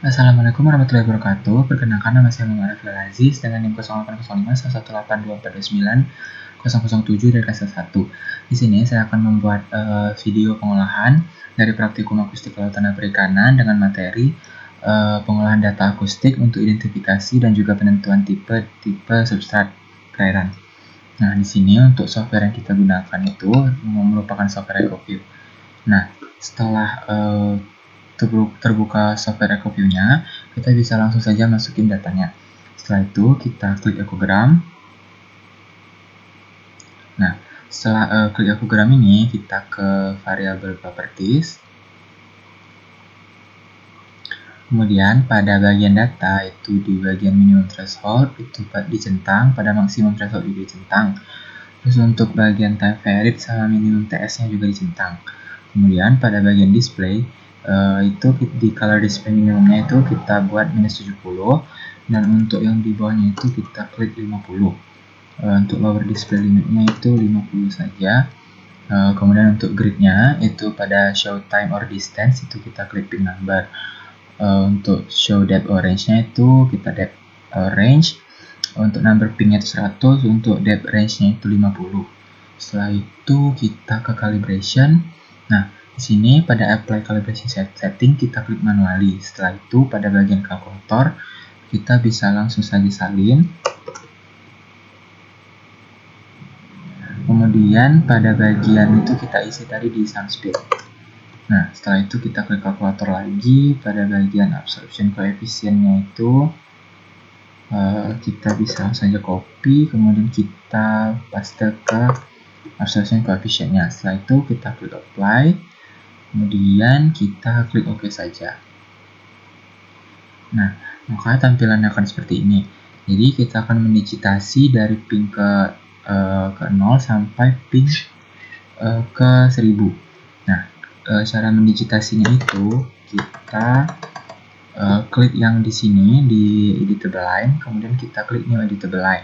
Assalamualaikum warahmatullahi wabarakatuh. Perkenalkan, nama saya Muhammad Afil Aziz dengan NIM 08051182490007 dari kelas 1. Di sini saya akan membuat video pengolahan dari praktikum akustik kelautan dan perikanan dengan materi pengolahan data akustik untuk identifikasi dan juga penentuan tipe substrat perairan. Nah, di sini untuk software yang kita gunakan itu merupakan software EcoView. Nah, setelah terbuka software EcoView-nya, kita bisa langsung saja masukin datanya. Setelah itu kita klik ekogram. Nah, setelah klik ekogram ini, kita ke variabel properties. Kemudian pada bagian data itu di bagian minimum threshold itu dicentang, pada maksimum threshold juga dicentang. Terus untuk bagian time varied sama minimum TS-nya juga dicentang. Kemudian pada bagian display itu di color display minimumnya itu kita buat -70, dan untuk yang di bawahnya itu kita klik 50. Untuk lower display limitnya itu 50 saja. Kemudian untuk gridnya itu pada show time or distance itu kita klik pin number. Untuk show depth range-nya itu kita depth range. Untuk number pingnya itu 100, untuk depth range-nya itu 50. Setelah itu kita ke calibration. Nah, di sini pada apply calibration setting kita klik manually. Setelah itu pada bagian kalkulator kita bisa langsung saja salin. Kemudian pada bagian itu kita isi tadi di sound speed. Nah, setelah itu kita klik kalkulator lagi. Pada bagian absorption coefficient-nya itu kita bisa saja copy, kemudian kita paste ke absorption coefficient-nya. Setelah itu kita klik apply, kemudian kita klik OK saja. Nah, maka tampilannya akan seperti ini. Jadi kita akan mendigitasi dari ping ke 0 sampai ping ke 1000. Nah, cara mendigitasinya itu kita klik yang di sini di editable line, kemudian kita klik new editable line.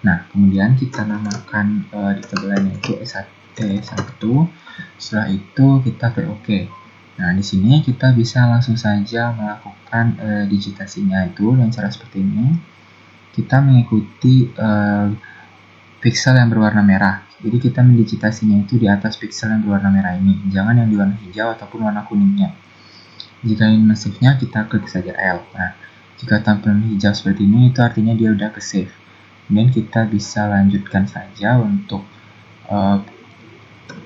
Nah, kemudian kita namakan editable line itu S1. Setelah itu kita klik OK. Nah, di sini kita bisa langsung saja melakukan digitasinya itu dengan cara seperti ini. Kita mengikuti pixel yang berwarna merah. Jadi kita mendigitasinya itu di atas pixel yang berwarna merah ini, jangan yang di warna hijau ataupun warna kuningnya. Jika ingin men-save-nya, kita klik saja L. Nah, jika tampilan hijau seperti ini, itu artinya dia udah ke save. Kemudian kita bisa lanjutkan saja untuk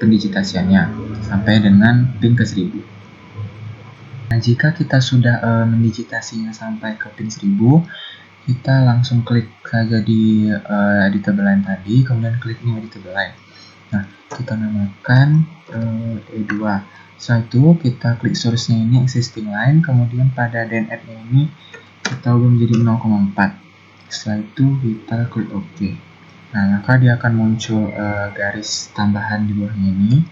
pendigitasiannya sampai dengan ping ke 1000. Nah, jika kita sudah mendigitasinya sampai ke ping 1000, kita langsung klik saja di editable line tadi, kemudian klik new editable line. Nah, kita namakan E2. Setelah itu kita klik source-nya ini existing line, kemudian pada DNF-nya ini kita ubah menjadi 0,4. Setelah itu kita klik OK. Nah, maka dia akan muncul garis tambahan di bawahnya ini.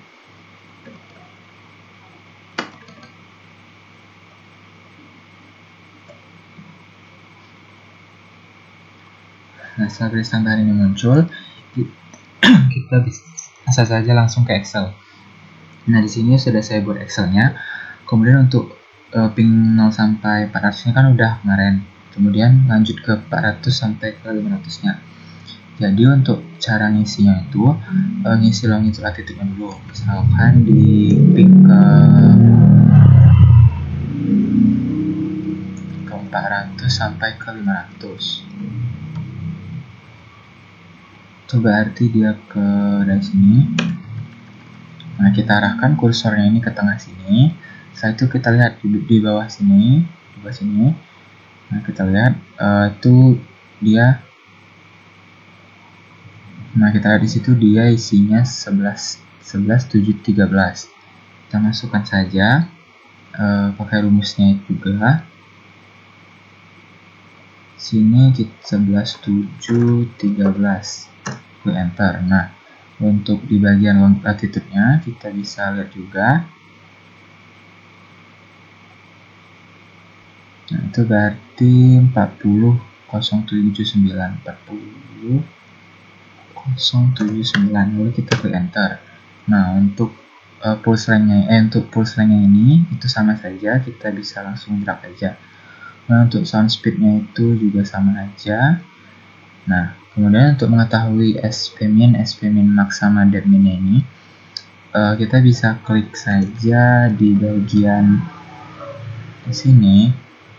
Nah, setelah garis tambahan ini muncul, kita bisa saja langsung ke Excel. Nah, di sini sudah saya buat Excel-nya. Kemudian untuk ping 0 sampai 400-nya kan udah kemarin. Kemudian lanjut ke 400 sampai ke 500-nya. Jadi untuk cara ngisinya itu ngisi longitude latitude-nya dulu. Misalkan di ping ke 400 sampai ke 500. Itu berarti dia ke dari sini. Nah, kita arahkan kursornya ini ke tengah sini. Setelah itu kita lihat di bawah sini, Nah, kita lihat itu dia. Nah, kita lihat di situ dia isinya 11,713. Kita masukkan saja pakai rumusnya juga. Sini 11,713. Klik enter. Nah, untuk di bagian latitude-nya kita bisa lihat juga. Nah, itu berarti 40,079. Lalu kita klik enter. Nah, untuk pulse length-nya ini itu sama saja, kita bisa langsung drag aja. Nah, untuk sound speednya itu juga sama aja. Nah, kemudian untuk mengetahui SPmin, SPmin max sama depminnya ini, kita bisa klik saja di bagian di sini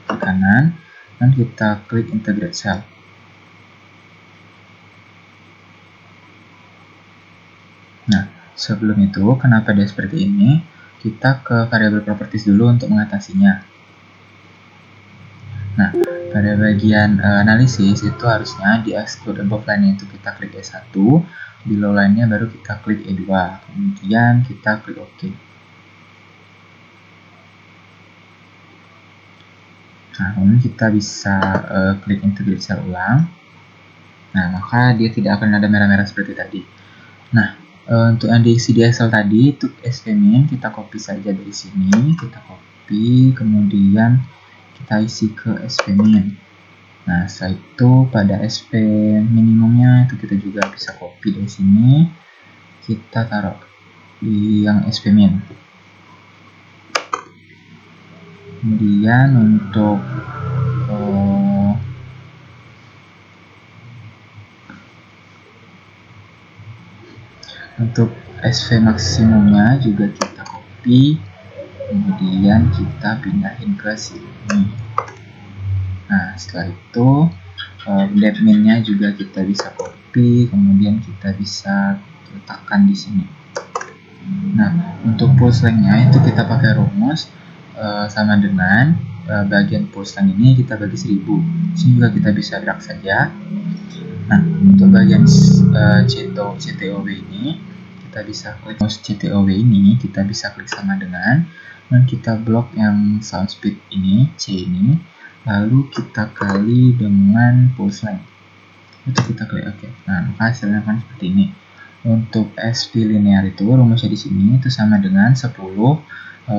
ke kanan, dan kita klik integrate cell. Nah, sebelum itu, kenapa dia seperti ini? Kita ke variable properties dulu untuk mengatasinya. Nah, pada bagian analisis itu harusnya di exclude above line itu kita klik E1, below line-nya baru kita klik E2, kemudian kita klik OK. Nah, kemudian kita bisa klik integrate cell ulang. Nah, maka dia tidak akan ada merah-merah seperti tadi. Nah, untuk yang diisi di Excel tadi, itu SPmin, kita copy saja dari sini, kita copy, kemudian kita isi ke SPmin. Nah, setelah itu pada SP minimumnya itu kita juga bisa copy dari sini, kita taruh di yang SPmin. Kemudian untuk SV maksimumnya juga kita copy, kemudian kita pindahin ke sini. Nah, setelah itu depminnya juga kita bisa copy, kemudian kita bisa letakkan di sini. Nah, untuk pulse length-nya itu kita pakai rumus sama dengan bagian pulse length ini kita bagi 1000. Sini juga kita bisa drag saja. Nah, untuk bagian CTOW ini kita bisa klik CTOW ini, kita bisa klik sama dengan, dan kita blok yang sound speed ini, C ini, lalu kita kali dengan pulse length. Itu kita klik OK. Nah, maka hasilnya kan seperti ini. Untuk SP linear itu rumusnya di sini itu sama dengan 10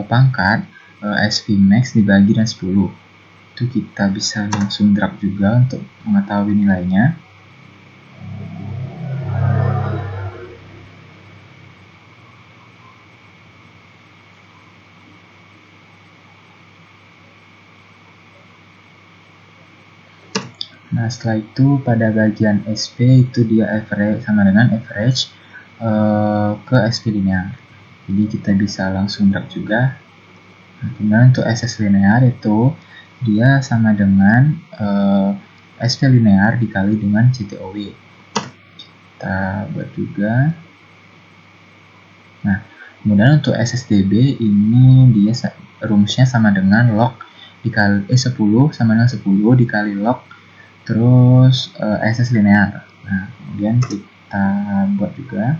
pangkat SP max dibagi dengan 10. Itu kita bisa langsung drag juga untuk mengetahui nilainya. Nah, setelah itu pada bagian SP itu dia average sama dengan average ke SP linear. Jadi kita bisa langsung drag juga. Nah, kemudian untuk SS linear itu dia sama dengan SP linear dikali dengan CTOW. Kita buat juga. Nah, kemudian untuk SSDB ini dia rumusnya sama dengan log dikali 10 sama dengan 10 dikali log terus SS linear. Nah, kemudian kita buat juga.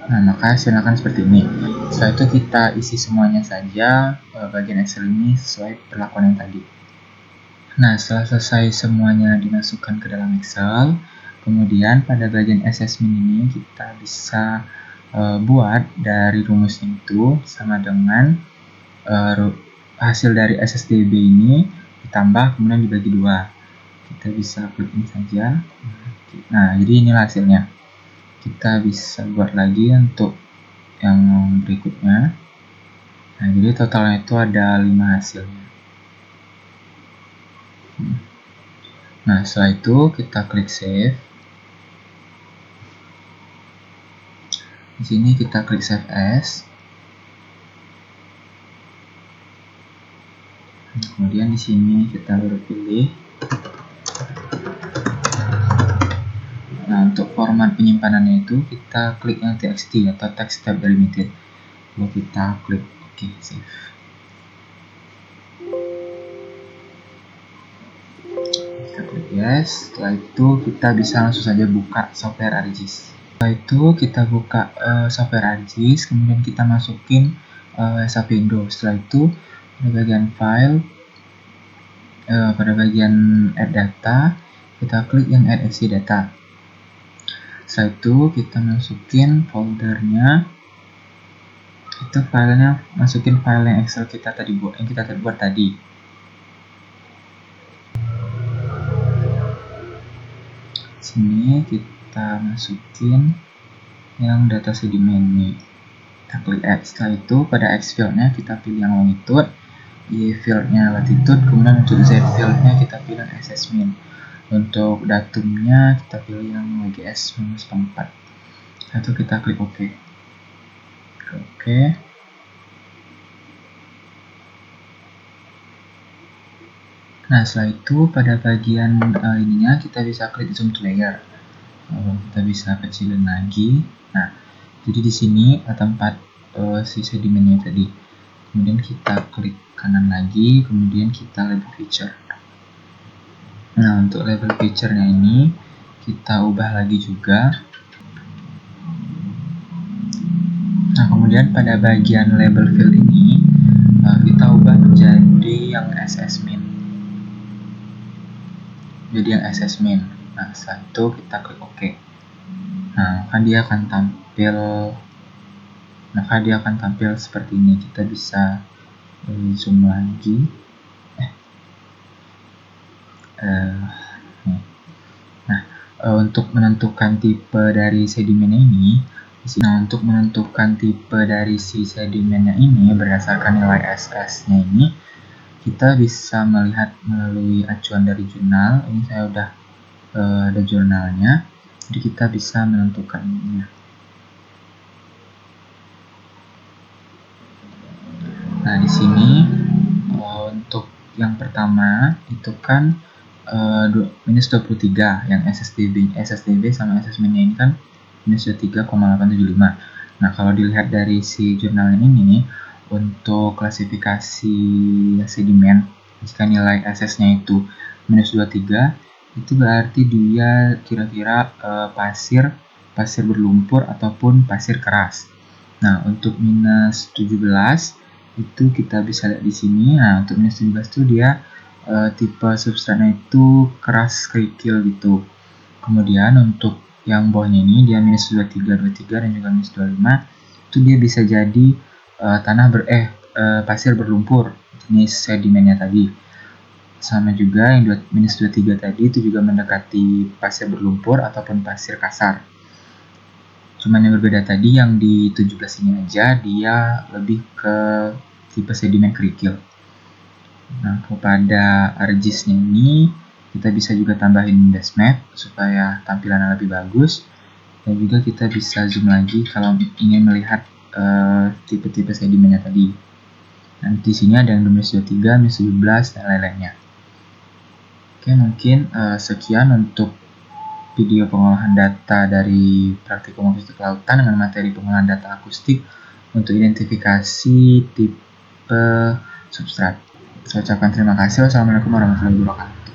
Nah, maka hasilnya akan seperti ini. Setelah itu kita isi semuanya saja bagian Excel ini sesuai perlakuan yang tadi. Nah, setelah selesai semuanya dimasukkan ke dalam Excel, kemudian pada bagian assessment ini kita bisa buat dari rumusnya itu sama dengan hasil dari SSDB ini ditambah kemudian dibagi 2. Kita bisa klik ini saja. Nah, jadi inilah hasilnya. Kita bisa buat lagi untuk yang berikutnya. Nah, jadi totalnya itu ada 5 hasilnya. Nah, setelah itu kita klik save. Di sini kita klik save as. Kemudian di sini kita baru pilih. Nah, untuk format penyimpanannya itu kita klik yang txt atau text tab delimited. Lalu kita klik OK, save. Kita klik yes. Setelah itu kita bisa langsung saja buka software ArcGIS. Setelah itu kita buka software ArcGIS, kemudian kita masukin SAP Indo. Setelah itu pada bagian file, pada bagian add data, kita klik yang add exe data. Setelah itu kita masukin foldernya, itu filenya, masukin file yang Excel kita tadi buat, yang kita buat tadi. Sini kita masukin yang data sedimen nih. Kita klik X. Setelah itu pada X field-nya kita pilih yang longitude, Y field-nya latitude, kemudian untuk Z field-nya kita pilih SS min. Untuk datumnya kita pilih yang WGS-4. Lalu kita klik OK. Nah, setelah itu pada bagian ininya kita bisa klik zoom to layer. Kita bisa kecilin lagi. Nah, jadi di sini tempat si sedimennya tadi. Kemudian kita klik kanan lagi, kemudian kita label feature. Nah, untuk label feature-nya ini kita ubah lagi juga. Nah, kemudian pada bagian label field ini kita ubah menjadi yang SS min. Jadi yang SS min. Nah, setelah itu kita klik OK. Nah, dia akan tampil seperti ini. Kita bisa zoom lagi. Nah, untuk menentukan tipe dari sedimennya ini, untuk menentukan tipe dari si sedimennya ini berdasarkan nilai SS-nya ini, kita bisa melihat melalui acuan dari jurnal. Ini saya udah ada jurnalnya, jadi kita bisa menentukannya. Nah, di sini untuk yang pertama itu kan minus 23 yang SSDB sama SS min-nya ini kan minus 23,875. Nah, kalau dilihat dari si jurnalnya ini, untuk klasifikasi sedimen, jika nilai SS-nya itu minus 23, itu berarti dia kira-kira pasir berlumpur ataupun pasir keras. Nah, untuk minus 17 itu kita bisa lihat di sini. Nah, untuk minus 17 itu dia tipe substratnya itu keras kerikil gitu. Kemudian untuk yang bawahnya ini dia minus 23 dan juga minus 25, itu dia bisa jadi pasir berlumpur jenis sedimennya tadi. Sama juga yang minus 23 tadi itu juga mendekati pasir berlumpur ataupun pasir kasar. Cuman yang berbeda tadi yang di 17 ini aja dia lebih ke tipe sedimen kerikil. Nah, kepada ArcGIS-nya ini kita bisa juga tambahin base map supaya tampilannya lebih bagus, dan juga kita bisa zoom lagi kalau ingin melihat tipe-tipe sedimennya tadi. Nah, di sini ada yang minus 23, minus 17 dan lain-lainnya. Oke, mungkin sekian untuk video pengolahan data dari praktikum akustik lautan dengan materi pengolahan data akustik untuk identifikasi tipe substrat. Saya ucapkan terima kasih. Wassalamualaikum warahmatullahi wabarakatuh.